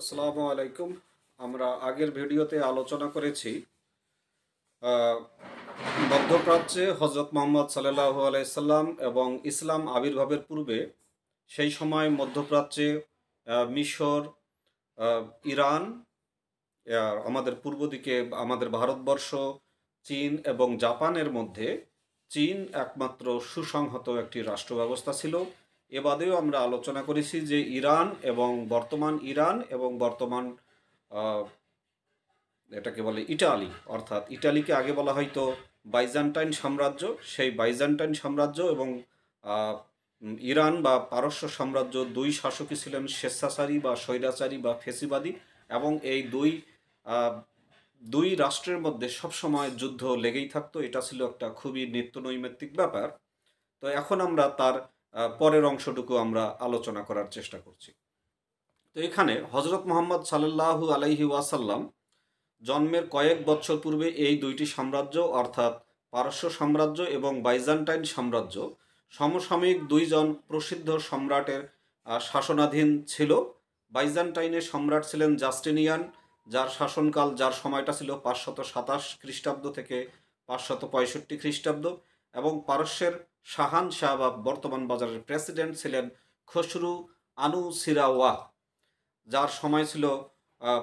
আসসালামু আলাইকুম। আমরা আগের ভিডিওতে আলোচনা করেছি মধ্যপ্রাচ্যে হজরত মোহাম্মদ সাল্লাল্লাহু আলাইহি সাল্লাম এবং ইসলাম আবির্ভাবের পূর্বে সেই সময় মধ্যপ্রাচ্যে মিশর, ইরান, আমাদের পূর্ব দিকে আমাদের ভারতবর্ষ, চীন এবং জাপানের মধ্যে চীন একমাত্র সুসংহত একটি রাষ্ট্র ব্যবস্থা ছিল। এ বাদেও আমরা আলোচনা করেছি যে ইরান এবং বর্তমান এটাকে বলে ইটালি, অর্থাৎ ইটালিকে আগে বলা হয়তো বাইজান্টাইন সাম্রাজ্য। সেই বাইজান্টাইন সাম্রাজ্য এবং ইরান বা পারস্য সাম্রাজ্য দুই শাসকই ছিলেন স্বেচ্ছাচারী বা স্বৈরাচারী বা ফেসিবাদী, এবং এই দুই রাষ্ট্রের মধ্যে সবসময় যুদ্ধ লেগেই থাকতো। এটা ছিল একটা খুবই নিত্যনৈমিত্তিক ব্যাপার। তো এখন আমরা তার পরের অংশটুকু আমরা আলোচনা করার চেষ্টা করছি। তো এখানে হজরত মোহাম্মদ সাল্লাল্লাহু আলাইহি ওয়াসাল্লাম জন্মের কয়েক বছর পূর্বে এই দুইটি সাম্রাজ্য অর্থাৎ পারস্য সাম্রাজ্য এবং বাইজান্টাইন সাম্রাজ্য সমসাময়িক দুইজন প্রসিদ্ধ সম্রাটের শাসনাধীন ছিল। বাইজান্টাইনের সম্রাট ছিলেন জাস্টিনিয়ান, যার শাসনকাল, যার সময়টা ছিল 527 খ্রিস্টাব্দ থেকে 565 খ্রিস্টাব্দ, এবং পারস্যের শাহানশাহ বা বর্তমান বাজারের প্রেসিডেন্ট ছিলেন খসরু আনুসিরাওয়া, যার সময় ছিল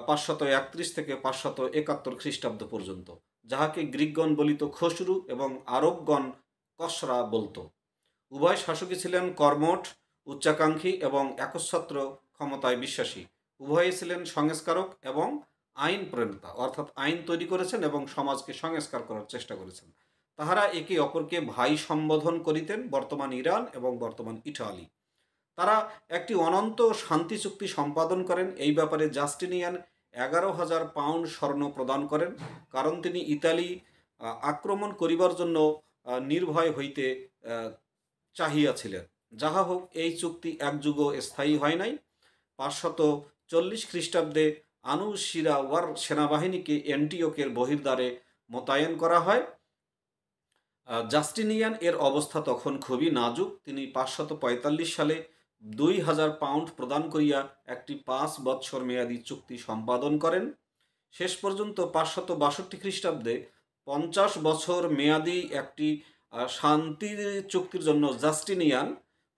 531 থেকে 571 খ্রিস্টাব্দ পর্যন্ত, যাহাকে গ্রিকগণ বলিত খসরু এবং আরবগণ কসরা বলতো। উভয় শাসকই ছিলেন কর্মঠ, উচ্চাকাঙ্ক্ষী এবং একচ্ছত্র ক্ষমতায় বিশ্বাসী। উভয়ই ছিলেন সংস্কারক এবং আইন প্রণেতা, অর্থাৎ আইন তৈরি করেছেন এবং সমাজকে সংস্কার করার চেষ্টা করেছেন। তাহারা একে অপরকে ভাই সম্বোধন করিতেন, বর্তমান ইরান এবং বর্তমান ইটালি। তারা একটি অনন্ত শান্তি চুক্তি সম্পাদন করেন। এই ব্যাপারে জাস্টিনিয়ান 11,000 পাউন্ড স্বর্ণ প্রদান করেন, কারণ তিনি ইতালি আক্রমণ করিবার জন্য নির্ভয় হইতে চাহিয়াছিলেন। যাহা হোক, এই চুক্তি এক যুগও স্থায়ী হয় নাই। 540 খ্রিস্টাব্দে আনুশিরাওয়ার সেনাবাহিনীকে অ্যান্টিওকের বহির্দ্বারে মোতায়েন করা হয়। জাস্টিনিয়ান এর অবস্থা তখন খুবই নাজুক। তিনি 545 সালে 2,000 পাউন্ড প্রদান করিয়া একটি 5 বৎসর মেয়াদী চুক্তি সম্পাদন করেন। শেষ পর্যন্ত 562 খ্রিস্টাব্দে 50 বছর মেয়াদী একটি শান্তি চুক্তির জন্য জাস্টিনিয়ান,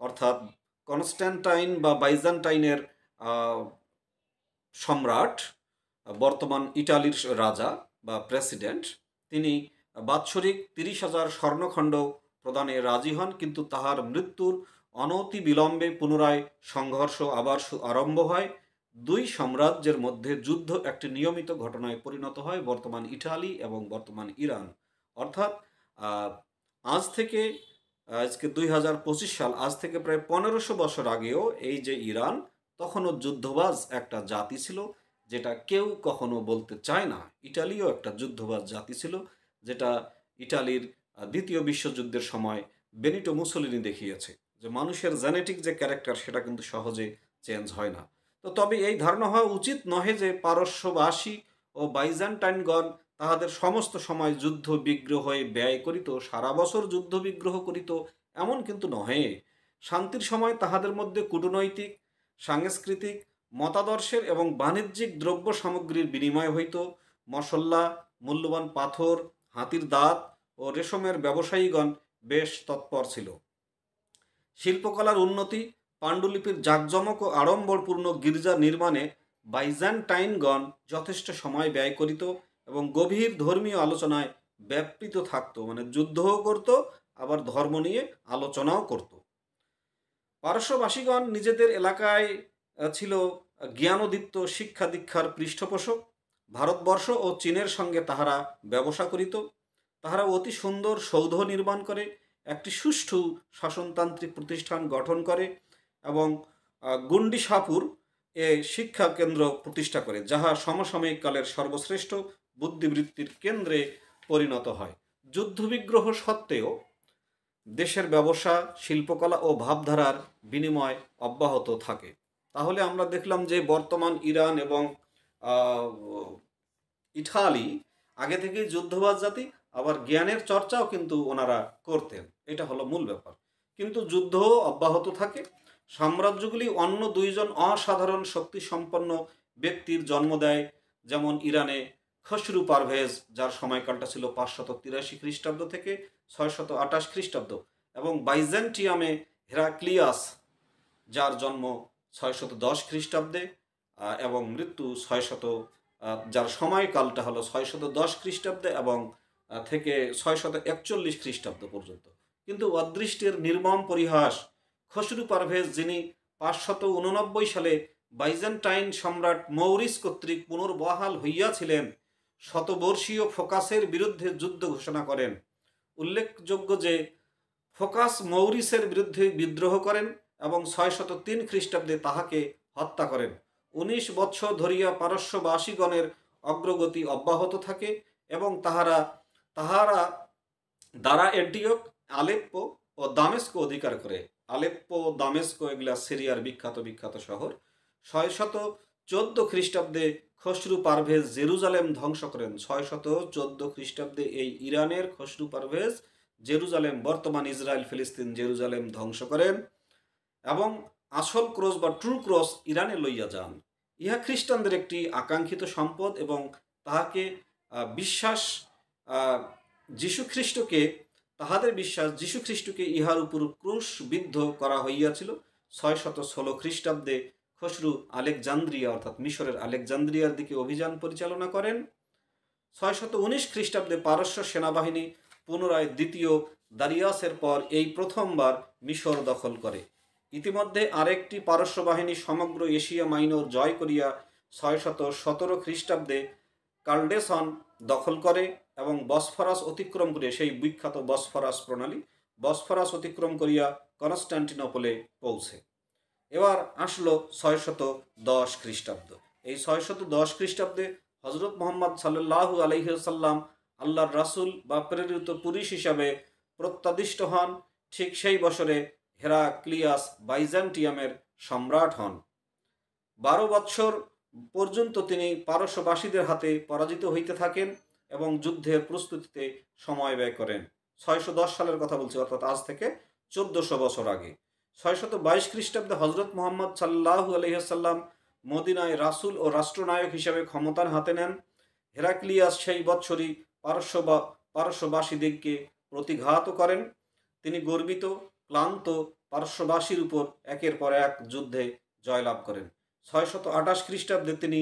অর্থাৎ কনস্ট্যান্টাইন বা বাইজান্টাইনের সম্রাট, বর্তমান ইটালির রাজা বা প্রেসিডেন্ট, তিনি বাৎসরিক 30,000 স্বর্ণখণ্ড প্রদানে রাজি হন। কিন্তু তাহার মৃত্যুর অনতি বিলম্বে পুনরায় সংঘর্ষ আবার আরম্ভ হয়। দুই সাম্রাজ্যের মধ্যে যুদ্ধ একটি নিয়মিত ঘটনায় পরিণত হয় বর্তমান ইটালি এবং বর্তমান ইরান। অর্থাৎ আজকে 2025 সাল, আজ থেকে প্রায় 1500 বছর আগেও এই যে ইরান, তখনও যুদ্ধবাজ একটা জাতি ছিল, যেটা কেউ কখনো বলতে চায় না। ইটালিও একটা যুদ্ধবাজ জাতি ছিল, যেটা ইটালির দ্বিতীয় বিশ্বযুদ্ধের সময় বেনিটো মুসোলিনি দেখিয়েছে যে মানুষের জেনেটিক যে ক্যারেক্টার, সেটা কিন্তু সহজে চেঞ্জ হয় না। তো তবে এই ধারণা হওয়া উচিত নহে যে পারস্যবাসী ও বাইজান্টাইনগণ তাহাদের সমস্ত সময় যুদ্ধ বিগ্রহে ব্যয় করিত, সারা বছর যুদ্ধ বিগ্রহ করিত, এমন কিন্তু নহে। শান্তির সময় তাহাদের মধ্যে কূটনৈতিক, সাংস্কৃতিক, মতাদর্শের এবং বাণিজ্যিক দ্রব্য সামগ্রীর বিনিময় হইত। মশল্লা, মূল্যবান পাথর, হাতির দাঁত ও রেশমের ব্যবসায়ীগণ বেশ তৎপর ছিল। শিল্পকলার উন্নতি, পাণ্ডুলিপির জাঁকজমক ও আড়ম্বরপূর্ণ গির্জা নির্মাণে বাইজান্টাইনগণ যথেষ্ট সময় ব্যয় করিত এবং গভীর ধর্মীয় আলোচনায় ব্যাপৃত থাকত, মানে যুদ্ধও করত, আবার ধর্ম নিয়ে আলোচনাও করত। পারস্যবাসীগণ নিজেদের এলাকায় ছিল জ্ঞানোদীপ্ত শিক্ষা দীক্ষার পৃষ্ঠপোষক। ভারতবর্ষ ও চীনের সঙ্গে তাহারা ব্যবসা করিত। তাহারা অতি সুন্দর সৌধ নির্মাণ করে, একটি সুষ্ঠু শাসনতান্ত্রিক প্রতিষ্ঠান গঠন করে এবং গুন্ডিসাপুর এ শিক্ষা কেন্দ্র প্রতিষ্ঠা করে, যাহা সমসাময়িক কালের সর্বশ্রেষ্ঠ বুদ্ধিবৃত্তির কেন্দ্রে পরিণত হয়। যুদ্ধবিগ্রহ সত্ত্বেও দেশের ব্যবসা, শিল্পকলা ও ভাবধারার বিনিময় অব্যাহত থাকে। তাহলে আমরা দেখলাম যে বর্তমান ইরান এবং ইটালি আগে থেকেই যুদ্ধবাজ জাতি, আবার জ্ঞানের চর্চাও কিন্তু ওনারা করতেন। এটা হলো মূল ব্যাপার। কিন্তু যুদ্ধও অব্যাহত থাকে। সাম্রাজ্যগুলি অন্য দুইজন অসাধারণ শক্তি সম্পন্ন ব্যক্তির জন্ম দেয়, যেমন ইরানে খসরু পারভেজ, যার সময়কালটা ছিল 583 খ্রিস্টাব্দ থেকে 628 খ্রিস্টাব্দ, এবং বাইজেন্টিয়ামে হেরাক্লিয়াস, যার জন্ম 610 খ্রিস্টাব্দে এবং মৃত্যু যার সময়কালটা হলো 610 খ্রিস্টাব্দে এবং থেকে 641 খ্রিস্টাব্দ পর্যন্ত। কিন্তু অদৃষ্টের নির্মম পরিহাস, খসরু পারভেজ, যিনি 589 সালে বাইজেন্টাইন সম্রাট মৌরিস কর্তৃক পুনর্বহাল হইয়াছিলেন, শতবর্ষীয় ফোকাসের বিরুদ্ধে যুদ্ধ ঘোষণা করেন। উল্লেখযোগ্য যে ফোকাস মৌরিসের বিরুদ্ধে বিদ্রোহ করেন এবং 603 খ্রিস্টাব্দে তাহাকে হত্যা করেন। 19 বৎসর ধরিয়া পারস্যবাসীগণের অগ্রগতি অব্যাহত থাকে এবং তাহারা দ্বারা এন্টিওক, আলেপ্পো ও দামেস্ক অধিকার করে। আলেপ্পো, দামেস্ক এগুলা সিরিয়ার বিখ্যাত শহর। 614 খ্রিস্টাব্দে খসরু পারভেজ জেরুজালেম ধ্বংস করেন। 614 খ্রিস্টাব্দে এই ইরানের খসরু পারভেজ জেরুজালেম, বর্তমান ইসরায়েল ফিলিস্তিন জেরুজালেম ধ্বংস করেন এবং আসল ক্রস বা ট্রু ক্রস ইরানে লইয়া যান। ইহা খ্রিস্টানদের একটি আকাঙ্ক্ষিত সম্পদ এবং তাহাকে বিশ্বাস তাহাদের বিশ্বাস যীশু খ্রিস্টকে ইহার উপর ক্রুশবিদ্ধ করা হইয়াছিল। 616 খ্রিস্টাব্দে খসরু আলেকজান্দ্রিয়া অর্থাৎ মিশরের আলেকজান্দ্রিয়ার দিকে অভিযান পরিচালনা করেন। 619 খ্রিস্টাব্দে পারস্য সেনাবাহিনী পুনরায় দ্বিতীয় দারিয়াসের পর এই প্রথমবার মিশর দখল করে। ইতিমধ্যে আরেকটি পারস্য বাহিনী সমগ্র এশিয়া মাইনর জয় করিয়া 617 খ্রিস্টাব্দে কালডেসন দখল করে এবং বসফরাস অতিক্রম করে, সেই বিখ্যাত বসফরাস প্রণালী, বসফরাস অতিক্রম করিয়া কনস্টান্টিনোপলে পৌঁছে। এবার আসলো 610 খ্রিস্টাব্দ। এই 610 খ্রিস্টাব্দে হজরত মোহাম্মদ সাল্লাল্লাহু আলাইহি ওয়াসাল্লাম আল্লাহর রাসূল বা প্রেরিত পুরুষ হিসাবে প্রত্যাদিষ্ট হন। ঠিক সেই বছরে হেরাক্লিয়াস বাইজেন্টিয়ামের সম্রাট হন। 12 বৎসর পর্যন্ত তিনি পারস্যবাসীদের হাতে পরাজিত হইতে থাকেন এবং যুদ্ধের প্রস্তুতিতে সময় ব্যয় করেন। 610 সালের কথা বলছি, অর্থাৎ আজ থেকে 1400 বছর আগে। 622 খ্রিস্টাব্দে হজরত মোহাম্মদ সাল্লাল্লাহু আলাইহি ওয়াসাল্লাম মদিনায় রাসূল ও রাষ্ট্রনায়ক হিসেবে ক্ষমতার হাতে নেন। হেরাক্লিয়াস সেই বৎসরই পারস্যবাসীদেরকে প্রতিঘাত করেন। তিনি গর্বিত, ক্লান্ত পারস্যবাসীর উপর একের পর এক যুদ্ধে জয়লাভ করেন। 628 খ্রিস্টাব্দে তিনি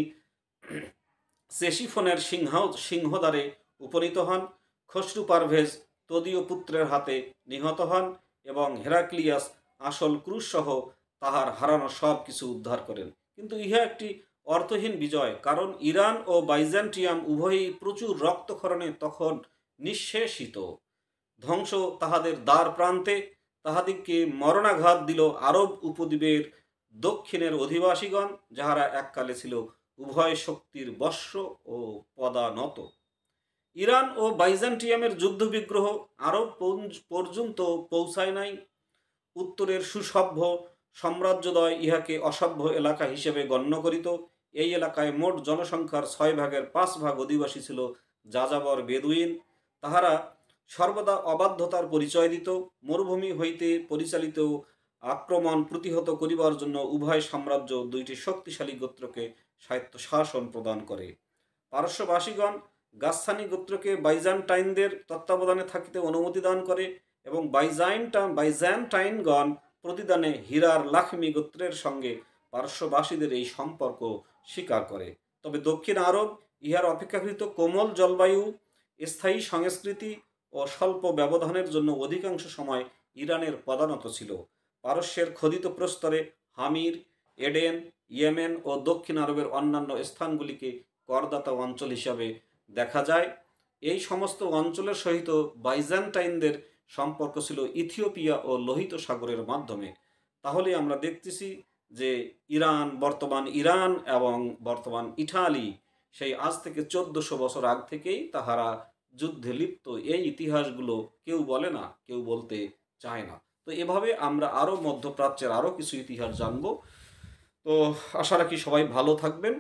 সেসিফোনের সিংহদ্বারে উপনীত হন। খসরু পারভেজ তদীয় পুত্রের হাতে নিহত হন এবং হেরাক্লিয়াস আসল ক্রুশ সহ তাহার হারানো সব কিছু উদ্ধার করেন। কিন্তু ইহা একটি অর্থহীন বিজয়, কারণ ইরান ও বাইজেন্টিয়াম উভয়ই প্রচুর রক্তক্ষরণে তখন নিঃশেষিত। ধ্বংস তাহাদের দ্বার প্রান্তে। তাহাদিগকে মরণাঘাত দিল আরব উপদ্বীপের দক্ষিণের অধিবাসীগণ, যাহারা এককালে ছিল উভয় শক্তির বশ্য ও পদানত। ইরান ও বাইজেন্টিয়ামের যুদ্ধ বিগ্রহ আরব পর্যন্ত পৌঁছায় নাই। উত্তরের সুসভ্য সাম্রাজ্যদ্বয় ইহাকে অসভ্য এলাকা হিসেবে গণ্য করিত। এই এলাকায় মোট জনসংখ্যার 6 ভাগের 5 ভাগ অধিবাসী ছিল যাযাবর বেদুইন। তাহারা সর্বদা অবাধ্যতার পরিচয় দিত। মরুভূমি হইতে পরিচালিত আক্রমণ প্রতিহত করিবার জন্য উভয় সাম্রাজ্য দুইটি শক্তিশালী গোত্রকে স্বায়ত্তশাসন প্রদান করে। পারস্যবাসীগণ গাসসানি গোত্রকে বাইজান্টাইনদের তত্ত্বাবধানে থাকিতে অনুমতি দান করে এবং বাইজান্টাইনগণ প্রতিদানে হীরার লাখমি গোত্রের সঙ্গে পারস্যবাসীদের এই সম্পর্ক স্বীকার করে। তবে দক্ষিণ আরব ইহার অপেক্ষাকৃত কোমল জলবায়ু, স্থায়ী সংস্কৃতি ও স্বল্প ব্যবধানের জন্য অধিকাংশ সময় ইরানের পদানত ছিল। পারস্যের খোদিত প্রস্তরে হামির, এডেন, ইয়েমেন ও দক্ষিণ আরবের অন্যান্য স্থানগুলিকে করদাতা অঞ্চল হিসাবে দেখা যায়। এই সমস্ত অঞ্চলের সহিত বাইজান্টাইনদের সম্পর্ক ছিল ইথিওপিয়া ও লোহিত সাগরের মাধ্যমে। তাহলে আমরা দেখতেছি যে বর্তমান ইরান এবং বর্তমান ইটালি সেই আজ থেকে 1400 বছর আগ থেকেই তাহারা যুদ্ধে লিপ্ত। এই ইতিহাসগুলো কেউ বলে না, কেউ বলতে চায় না। তো এভাবে আমরা আরও মধ্যপ্রাচ্যের আরও কিছু ইতিহাস জানব। তো আশা রাখি সবাই ভালো থাকবেন।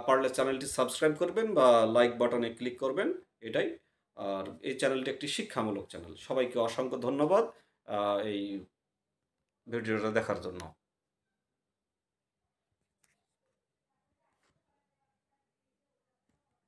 পারলে চ্যানেলটি সাবস্ক্রাইব করবেন বা লাইক বাটনে ক্লিক করবেন, এটাই। আর এই চ্যানেলটি একটি শিক্ষামূলক চ্যানেল। সবাইকে অসংখ্য ধন্যবাদ এই ভিডিওটা দেখার জন্য।